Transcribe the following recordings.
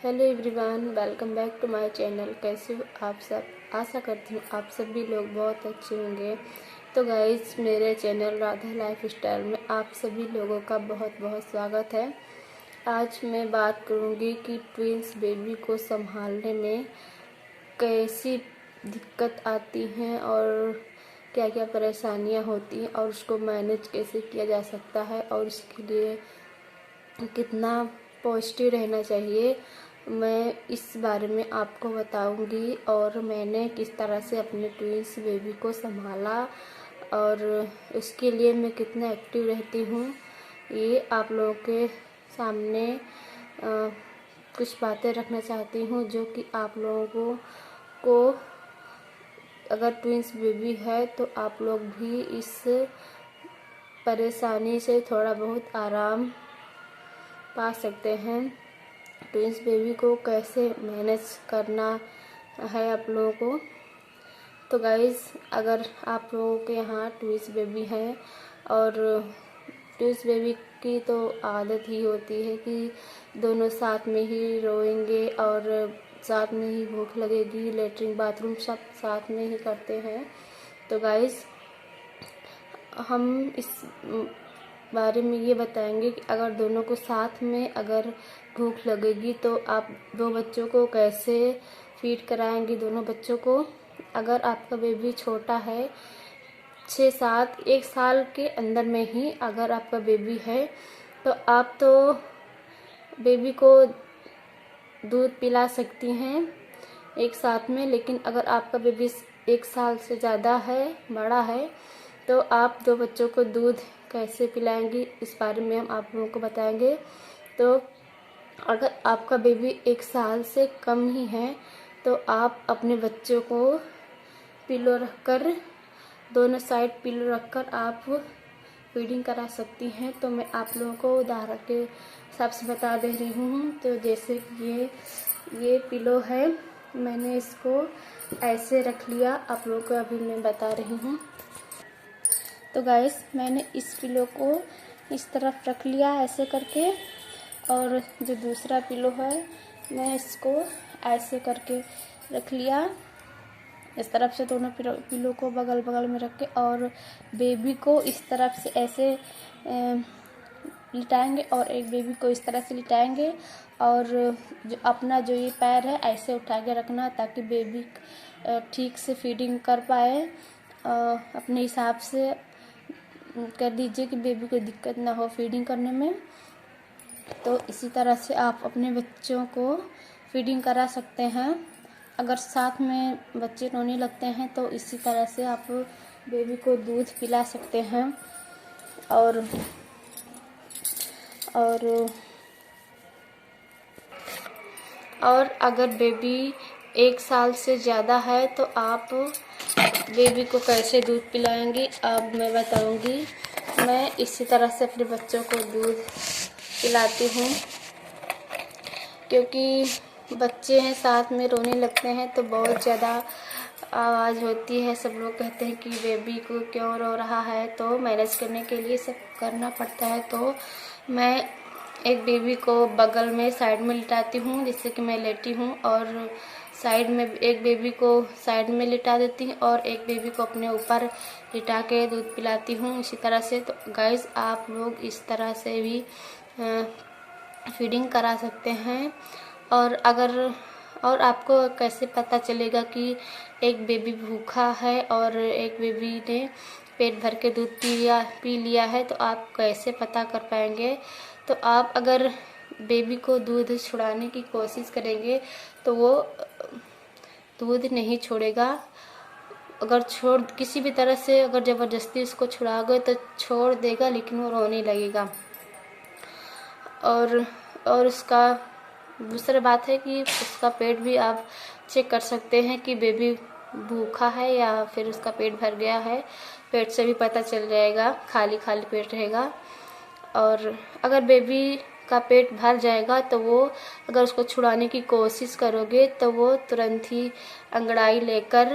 Hello everyone, welcome back to my channel. कैसे हो आप सब? आशा करती हूँ आप सभी लोग बहुत अच्छे होंगे। तो गाइज, मेरे चैनल राधा लाइफ स्टाइल में आप सभी लोगों का बहुत बहुत स्वागत है। आज मैं बात करूँगी कि ट्विंस बेबी को संभालने में कैसी दिक्कत आती हैं और क्या क्या परेशानियाँ होती हैं और उसको मैनेज कैसे किया जा सकता है और उसके लिए कितना पॉजिटिव रहना चाहिए, मैं इस बारे में आपको बताऊंगी। और मैंने किस तरह से अपने ट्विंस बेबी को संभाला और उसके लिए मैं कितना एक्टिव रहती हूँ, ये आप लोगों के सामने कुछ बातें रखना चाहती हूँ जो कि आप लोगों को अगर ट्विंस बेबी है तो आप लोग भी इस परेशानी से थोड़ा बहुत आराम पा सकते हैं। ट्विंस बेबी को कैसे मैनेज करना है आप लोगों को। तो गाइज़, अगर आप लोगों के यहाँ ट्विंस बेबी है और ट्विंस बेबी की तो आदत ही होती है कि दोनों साथ में ही रोएंगे और साथ में ही भूख लगेगी, लेटरिन बाथरूम सब साथ में ही करते हैं। तो गाइज़, हम इस बारे में ये बताएंगे कि अगर दोनों को साथ में अगर भूख लगेगी तो आप दो बच्चों को कैसे फीड कराएंगे दोनों बच्चों को। अगर आपका बेबी छोटा है, 6-7 1 साल के अंदर में ही अगर आपका बेबी है तो आप तो बेबी को दूध पिला सकती हैं एक साथ में। लेकिन अगर आपका बेबी 1 साल से ज़्यादा है, बड़ा है, तो आप दो बच्चों को दूध कैसे पिलाएंगी इस बारे में हम आप लोगों को बताएंगे। तो अगर आपका बेबी 1 साल से कम ही है तो आप अपने बच्चों को पिलो रखकर, दोनों साइड पिलो रखकर आप फीडिंग करा सकती हैं। तो मैं आप लोगों को उदाहरण के हिसाब से बता दे रही हूँ। तो जैसे ये पिलो है, मैंने इसको ऐसे रख लिया, आप लोगों को अभी मैं बता रही हूँ। तो गाइस, मैंने इस पिलो को इस तरफ रख लिया ऐसे करके, और जो दूसरा पिलो है मैं इसको ऐसे करके रख लिया। इस तरफ से दोनों पिलो को बगल बगल में रख के और बेबी को इस तरफ से ऐसे लिटाएंगे और एक बेबी को इस तरह से लिटाएंगे। और जो अपना जो ये पैर है ऐसे उठा के रखना ताकि बेबी ठीक से फीडिंग कर पाए। अपने हिसाब से कर दीजिए कि बेबी को दिक्कत ना हो फीडिंग करने में। तो इसी तरह से आप अपने बच्चों को फीडिंग करा सकते हैं। अगर साथ में बच्चे रोने लगते हैं तो इसी तरह से आप बेबी को दूध पिला सकते हैं। और अगर बेबी 1 साल से ज़्यादा है तो आप बेबी को कैसे दूध पिलाएंगी अब मैं बताऊंगी। मैं इसी तरह से अपने बच्चों को दूध पिलाती हूँ, क्योंकि बच्चे हैं साथ में रोने लगते हैं तो बहुत ज़्यादा आवाज़ होती है। सब लोग कहते हैं कि बेबी को क्यों रो रहा है, तो मैनेज करने के लिए सब करना पड़ता है। तो मैं एक बेबी को बगल में साइड में लिटाती हूँ, जिससे कि मैं लेटी हूँ, और साइड में एक बेबी को साइड में लिटा देती हूँ और एक बेबी को अपने ऊपर लिटा के दूध पिलाती हूँ इसी तरह से। तो गाइस, आप लोग इस तरह से भी फीडिंग करा सकते हैं। और आपको कैसे पता चलेगा कि एक बेबी भूखा है और एक बेबी ने पेट भर के दूध पी लिया है, तो आप कैसे पता कर पाएंगे। तो आप अगर बेबी को दूध छुड़ाने की कोशिश करेंगे तो वो दूध नहीं छोड़ेगा। अगर किसी भी तरह से अगर ज़बरदस्ती उसको छुड़ाओगे तो छोड़ देगा, लेकिन वो रोने लगेगा। और उसका दूसरी बात है कि उसका पेट भी आप चेक कर सकते हैं कि बेबी भूखा है या फिर उसका पेट भर गया है। पेट से भी पता चल जाएगा, खाली खाली पेट रहेगा। और अगर बेबी का पेट भर जाएगा तो वो अगर उसको छुड़ाने की कोशिश करोगे तो वो तुरंत ही अंगड़ाई लेकर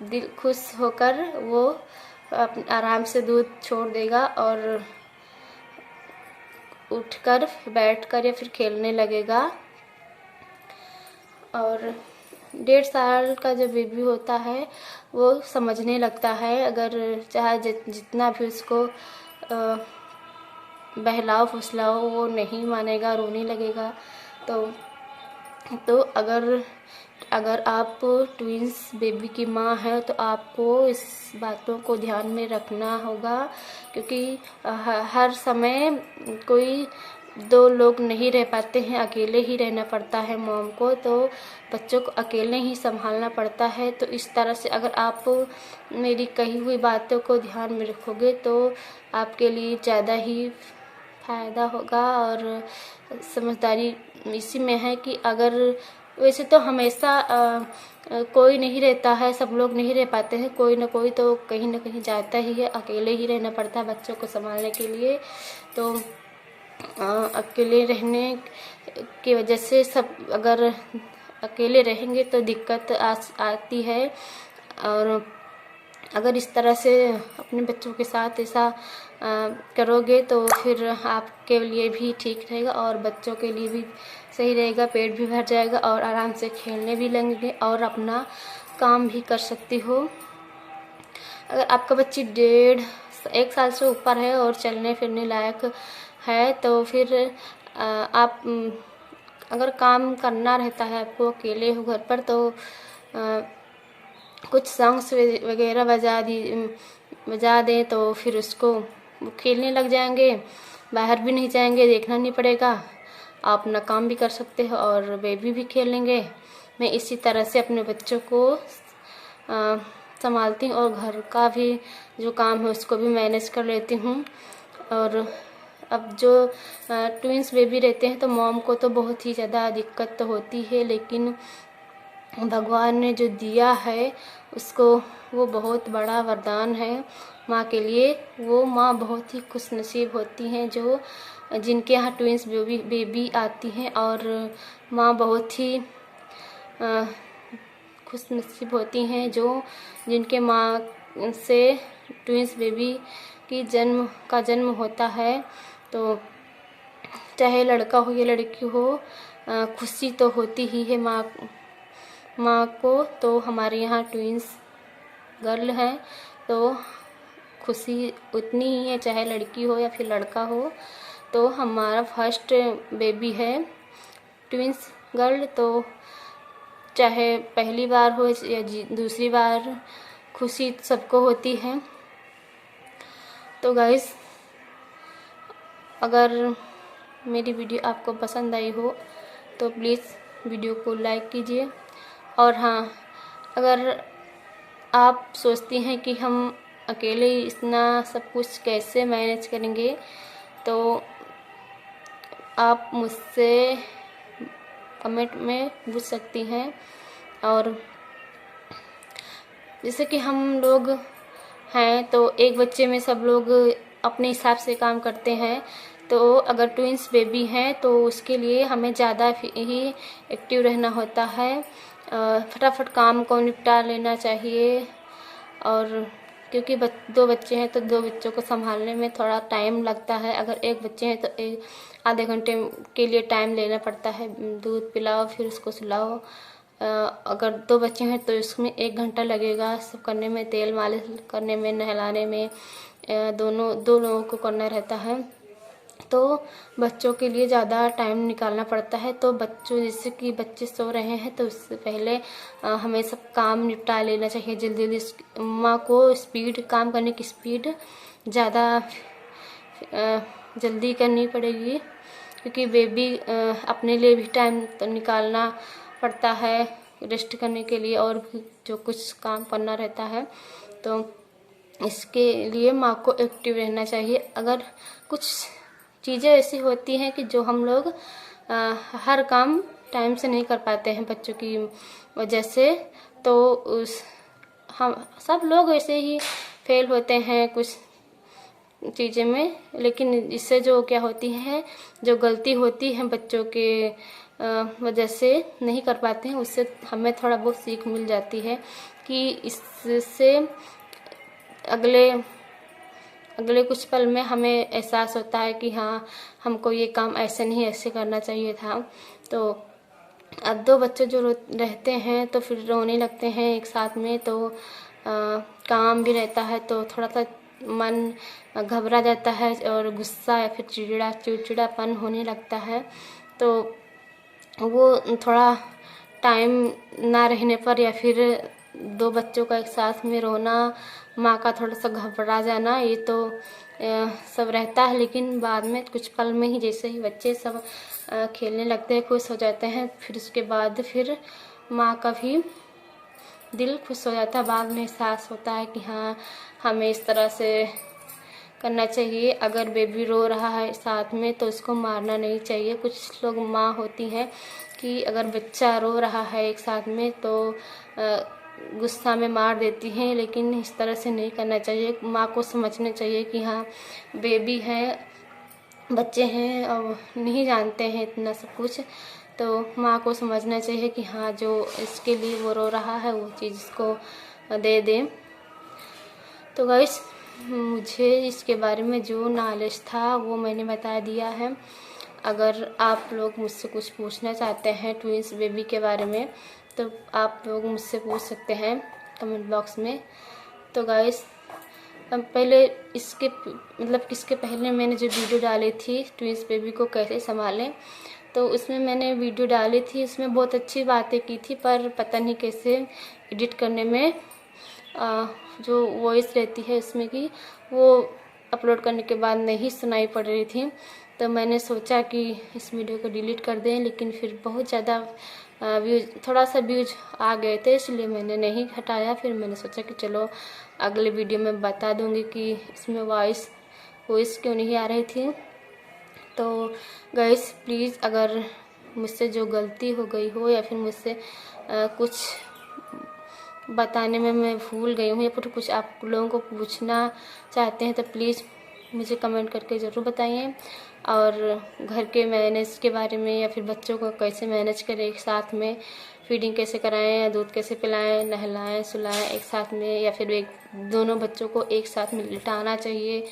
दिल खुश होकर वो आराम से दूध छोड़ देगा और उठकर बैठकर या फिर खेलने लगेगा। और 1.5 साल का जो बेबी होता है वो समझने लगता है। अगर चाहे जितना भी उसको बहलाओ फुसलाओ वो नहीं मानेगा, रोने लगेगा। तो अगर आप ट्विंस बेबी की माँ है तो आपको इस बातों को ध्यान में रखना होगा, क्योंकि हर समय कोई 2 लोग नहीं रह पाते हैं, अकेले ही रहना पड़ता है मॉम को। तो बच्चों को अकेले ही संभालना पड़ता है। तो इस तरह से अगर आप मेरी कही हुई बातों को ध्यान में रखोगे तो आपके लिए ज़्यादा ही फ़ायदा होगा। और समझदारी इसी में है कि अगर वैसे तो हमेशा कोई नहीं रहता है, सब लोग नहीं रह पाते हैं, कोई ना कोई तो कहीं ना कहीं जाता ही है। अकेले ही रहना पड़ता है बच्चों को संभालने के लिए। तो अकेले रहने की वजह से सब अगर अकेले रहेंगे तो दिक्कत आती है। और अगर इस तरह से अपने बच्चों के साथ ऐसा करोगे तो फिर आपके लिए भी ठीक रहेगा और बच्चों के लिए भी सही रहेगा। पेट भी भर जाएगा और आराम से खेलने भी लगेंगे और अपना काम भी कर सकती हो। अगर आपका बच्ची 1.5 साल से ऊपर है और चलने फिरने लायक है तो फिर आप अगर काम करना रहता है, आपको अकेले हो घर पर, तो कुछ सॉन्ग्स वगैरह बजा दें तो फिर उसको वो खेलने लग जाएंगे, बाहर भी नहीं जाएंगे, देखना नहीं पड़ेगा, आप अपना काम भी कर सकते हो और बेबी भी खेलेंगे। मैं इसी तरह से अपने बच्चों को संभालती हूँ और घर का भी जो काम है उसको भी मैनेज कर लेती हूँ। और अब जो ट्विंस बेबी रहते हैं तो मॉम को तो बहुत ही ज़्यादा दिक्कत तो होती है, लेकिन भगवान ने जो दिया है उसको वो बहुत बड़ा वरदान है माँ के लिए। वो माँ बहुत ही खुशनसीब होती हैं जो जिनके यहाँ ट्विंस बेबी आती हैं, और माँ बहुत ही खुशनसीब होती हैं जो जिनके माँ से ट्विंस बेबी की जन्म होता है। तो चाहे लड़का हो या लड़की हो, खुशी तो होती ही है माँ को। तो हमारे यहाँ ट्विंस गर्ल हैं तो खुशी उतनी ही है, चाहे लड़की हो या फिर लड़का हो। तो हमारा फर्स्ट बेबी है ट्विंस गर्ल, तो चाहे पहली बार हो या दूसरी बार, खुशी सबको होती है। तो गाइस, अगर मेरी वीडियो आपको पसंद आई हो तो प्लीज़ वीडियो को लाइक कीजिए। और हाँ, अगर आप सोचती हैं कि हम अकेले इतना सब कुछ कैसे मैनेज करेंगे तो आप मुझसे कमेंट में पूछ सकती हैं। और जैसे कि हम लोग हैं तो एक बच्चे में सब लोग अपने हिसाब से काम करते हैं, तो अगर ट्विंस बेबी हैं तो उसके लिए हमें ज़्यादा ही एक्टिव रहना होता है, फटाफट काम को निपटा लेना चाहिए। और क्योंकि 2 बच्चे हैं तो 2 बच्चों को संभालने में थोड़ा टाइम लगता है। अगर एक बच्चे हैं तो आधे घंटे के लिए टाइम लेना पड़ता है, दूध पिलाओ फिर उसको सुलाओ। अगर 2 बच्चे हैं तो इसमें 1 घंटा लगेगा सब करने में, तेल मालिश करने में, नहलाने में, 2 लोगों को करना रहता है। तो बच्चों के लिए ज़्यादा टाइम निकालना पड़ता है। तो जैसे कि बच्चे सो रहे हैं तो उससे पहले हमें सब काम निपटा लेना चाहिए जल्दी जल्दी। माँ को काम करने की स्पीड ज़्यादा जल्दी करनी पड़ेगी, क्योंकि बेबी अपने लिए भी टाइम तो निकालना पड़ता है रेस्ट करने के लिए और भी जो कुछ काम करना रहता है। तो इसके लिए माँ को एक्टिव रहना चाहिए। अगर कुछ चीज़ें ऐसी होती हैं कि जो हम लोग हर काम टाइम से नहीं कर पाते हैं बच्चों की वजह से, तो हम सब लोग ऐसे ही फेल होते हैं कुछ चीज़ें में। लेकिन इससे जो क्या होती है, जो गलती होती है बच्चों के वजह से नहीं कर पाते हैं, उससे हमें थोड़ा बहुत सीख मिल जाती है कि इससे अगले कुछ पल में हमें एहसास होता है कि हाँ, हमको ये काम ऐसे नहीं ऐसे करना चाहिए था। तो अब 2 बच्चे जो रहते हैं तो फिर रोने लगते हैं एक साथ में, तो काम भी रहता है तो थोड़ा सा मन घबरा जाता है और गुस्सा या फिर चिड़चिड़ापन होने लगता है। तो वो थोड़ा टाइम ना रहने पर या फिर 2 बच्चों का एक साथ में रोना, माँ का थोड़ा सा घबरा जाना, ये तो सब रहता है। लेकिन बाद में कुछ पल में ही जैसे ही बच्चे सब खेलने लगते हैं, खुश हो जाते हैं, फिर उसके बाद फिर माँ का भी दिल खुश हो जाता है। बाद में एहसास होता है कि हाँ, हमें इस तरह से करना चाहिए। अगर बेबी रो रहा है साथ में तो उसको मारना नहीं चाहिए। कुछ लोग माँ होती हैं कि अगर बच्चा रो रहा है एक साथ में तो गुस्सा में मार देती हैं, लेकिन इस तरह से नहीं करना चाहिए। माँ को समझना चाहिए कि हाँ, बेबी है, बच्चे हैं और नहीं जानते हैं इतना सब कुछ, तो माँ को समझना चाहिए कि हाँ, जो इसके लिए वो रो रहा है वो चीज़ इसको दे दें। तो गाइस, मुझे इसके बारे में जो नॉलेज था वो मैंने बता दिया है। अगर आप लोग मुझसे कुछ पूछना चाहते हैं ट्विंस बेबी के बारे में तो आप लोग मुझसे पूछ सकते हैं कमेंट बॉक्स में। तो गाइस, पहले इसके किसके पहले मैंने जो वीडियो डाली थी ट्विंस बेबी को कैसे संभालें, तो उसमें मैंने वीडियो डाली थी, उसमें बहुत अच्छी बातें की थी, पर पता नहीं कैसे एडिट करने में जो वॉइस रहती है उसमें की वो अपलोड करने के बाद नहीं सुनाई पड़ रही थी। तो मैंने सोचा कि इस वीडियो को डिलीट कर दें, लेकिन फिर बहुत ज़्यादा थोड़ा सा व्यूज आ गए थे, इसलिए मैंने नहीं हटाया। फिर मैंने सोचा कि चलो अगले वीडियो में बता दूंगी कि इसमें वॉइस क्यों नहीं आ रही थी। तो गाइस, प्लीज़ अगर मुझसे जो गलती हो गई हो या फिर मुझसे कुछ बताने में मैं भूल गई हूँ या फिर कुछ आप लोगों को पूछना चाहते हैं तो प्लीज़ मुझे कमेंट करके ज़रूर बताइए। और घर के मैनेज के बारे में या फिर बच्चों को कैसे मैनेज करें एक साथ में, फीडिंग कैसे कराएं या दूध कैसे पिलाएं, नहलाएं सुलाएं एक साथ में, या फिर दोनों बच्चों को एक साथ में लिटाना चाहिए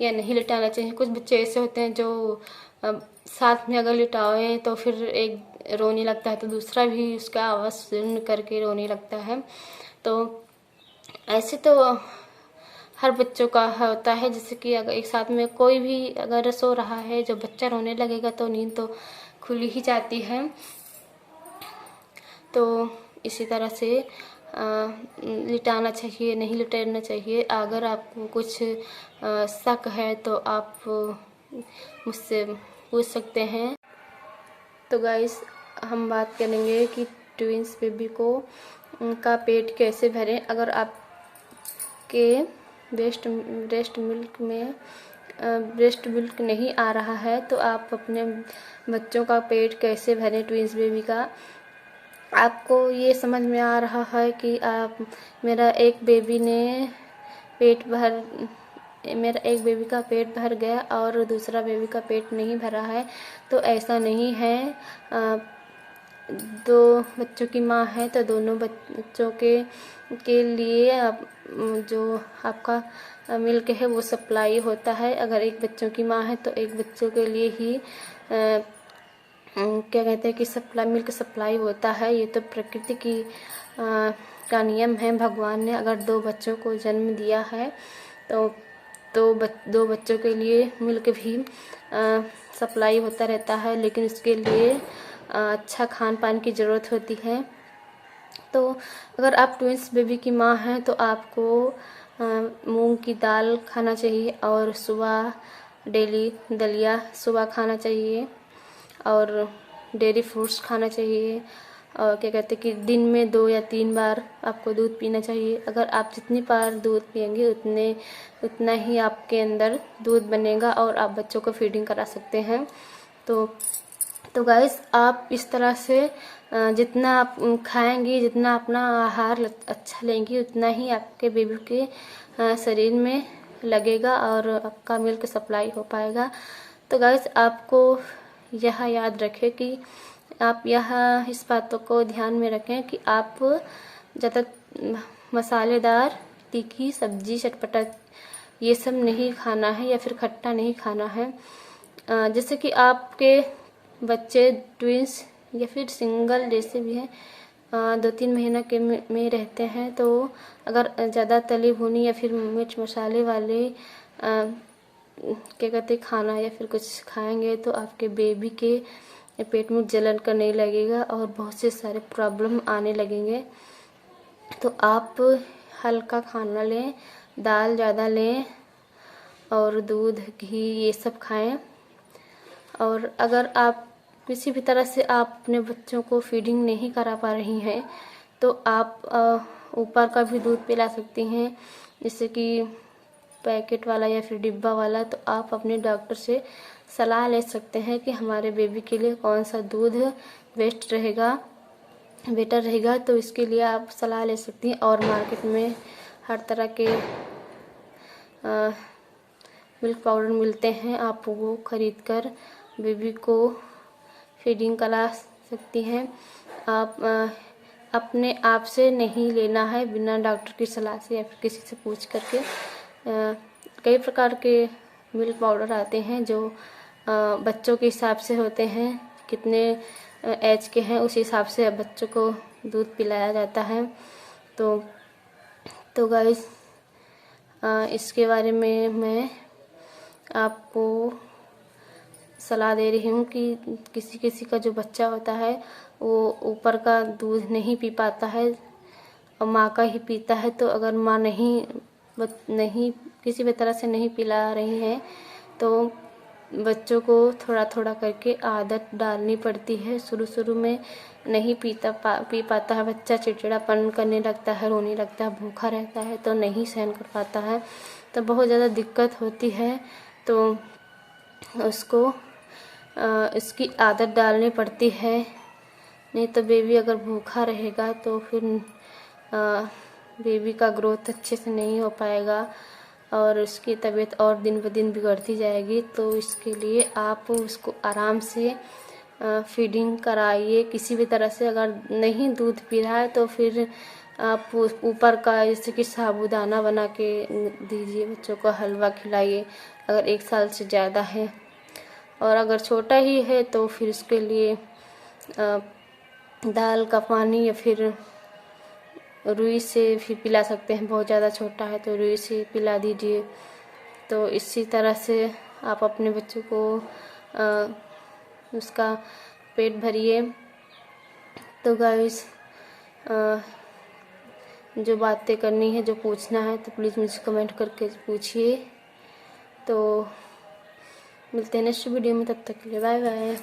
या नहीं लिटाना चाहिए। कुछ बच्चे ऐसे होते हैं जो साथ में अगर लिटाएं तो फिर एक रोने लगता है तो दूसरा भी उसका आवाज़ सुन करके रोने लगता है। तो ऐसे तो हर बच्चों का होता है, जैसे कि अगर एक साथ में कोई भी अगर सो रहा है, जो बच्चा रोने लगेगा तो नींद तो खुली ही जाती है। तो इसी तरह से लिटाना चाहिए, नहीं लिटाना चाहिए। अगर आपको कुछ शक है तो आप मुझसे पूछ सकते हैं। तो गाइस, हम बात करेंगे कि ट्विंस बेबी को का पेट कैसे भरें। अगर आपके ब्रेस्ट मिल्क नहीं आ रहा है तो आप अपने बच्चों का पेट कैसे भरें ट्विंस बेबी का। आपको ये समझ में आ रहा है कि मेरा एक बेबी का पेट भर गया और दूसरा बेबी का पेट नहीं भरा है, तो ऐसा नहीं है। 2 बच्चों की माँ है तो दोनों बच्चों के लिए जो आपका मिल्क है वो सप्लाई होता है। अगर एक बच्चों की माँ है तो एक बच्चों के लिए ही क्या कहते हैं कि मिल्क सप्लाई होता है। ये तो प्रकृति की का नियम है। भगवान ने अगर 2 बच्चों को जन्म दिया है तो 2 बच्चों के लिए मिल्क भी सप्लाई होता रहता है, लेकिन उसके लिए अच्छा खान पान की ज़रूरत होती है। तो अगर आप ट्विंस बेबी की माँ हैं तो आपको मूंग की दाल खाना चाहिए और सुबह डेली दलिया सुबह खाना चाहिए और डेयरी फ्रूट्स खाना चाहिए। और क्या कहते हैं कि दिन में 2 या 3 बार आपको दूध पीना चाहिए। अगर आप जितनी बार दूध पिएंगे उतना ही आपके अंदर दूध बनेगा और आप बच्चों को फीडिंग करा सकते हैं। तो गाइस, आप इस तरह से जितना आप खाएंगी, जितना अपना आहार अच्छा लेंगी, उतना ही आपके बेबी के शरीर में लगेगा और आपका मिल्क सप्लाई हो पाएगा। तो गाइस, आपको यह याद रखें कि आप इस बातों को ध्यान में रखें कि आप ज़्यादा मसालेदार, तीखी सब्जी, चटपटा ये सब नहीं खाना है या फिर खट्टा नहीं खाना है। जैसे कि आपके बच्चे ट्विंस या फिर सिंगल जैसे भी है 2-3 महीना के में रहते हैं, तो अगर ज़्यादा तली भुनी या फिर मिर्च मसाले वाले क्या कहते खाना या फिर कुछ खाएंगे तो आपके बेबी के पेट में जलन करने लगेगा और बहुत से सारे प्रॉब्लम आने लगेंगे। तो आप हल्का खाना लें, दाल ज़्यादा लें और दूध, घी ये सब खाएं। और अगर आप किसी भी तरह से आप अपने बच्चों को फीडिंग नहीं करा पा रही हैं तो आप ऊपर का भी दूध पिला सकती हैं, जैसे कि पैकेट वाला या फिर डिब्बा वाला। तो आप अपने डॉक्टर से सलाह ले सकते हैं कि हमारे बेबी के लिए कौन सा दूध बेटर रहेगा। तो इसके लिए आप सलाह ले सकती हैं। और मार्केट में हर तरह के मिल्क पाउडर मिलते हैं, आप वो खरीद कर बेबी को फीडिंग करा सकती हैं। आप अपने आप से नहीं लेना है, बिना डॉक्टर की सलाह से या फिर किसी से पूछ करके। कई प्रकार के मिल्क पाउडर आते हैं जो बच्चों के हिसाब से होते हैं, कितने एज के हैं उस हिसाब से बच्चों को दूध पिलाया जाता है। तो गाइस इसके बारे में मैं आपको सलाह दे रही हूँ कि किसी किसी का जो बच्चा होता है वो ऊपर का दूध नहीं पी पाता है और माँ का ही पीता है। तो अगर माँ नहीं किसी भी तरह से नहीं पिला रही है तो बच्चों को थोड़ा थोड़ा करके आदत डालनी पड़ती है। शुरू में नहीं पी पाता है बच्चा, चिड़चिड़ापन करने लगता है, रोने लगता है, भूखा रहता है तो नहीं सहन कर पाता है, तो बहुत ज़्यादा दिक्कत होती है। तो उसको इसकी आदत डालनी पड़ती है, नहीं तो बेबी अगर भूखा रहेगा तो फिर बेबी का ग्रोथ अच्छे से नहीं हो पाएगा और उसकी तबीयत और दिन ब दिन बिगड़ती जाएगी। तो इसके लिए आप उसको आराम से फीडिंग कराइए किसी भी तरह से। अगर नहीं दूध पी रहा है तो फिर आप ऊपर का जैसे कि साबूदाना बना के दीजिए बच्चों को, हलवा खिलाइए अगर 1 साल से ज़्यादा है। और अगर छोटा ही है तो फिर उसके लिए दाल का पानी या फिर रुई से भी पिला सकते हैं। बहुत ज़्यादा छोटा है तो रुई से पिला दीजिए। तो इसी तरह से आप अपने बच्चों को उसका पेट भरिए। तो गाइस जो बातें करनी है, जो पूछना है तो प्लीज़ मुझे कमेंट करके पूछिए। तो मिलते हैं नेक्स्ट वीडियो में, तब तक के लिए बाय बाय।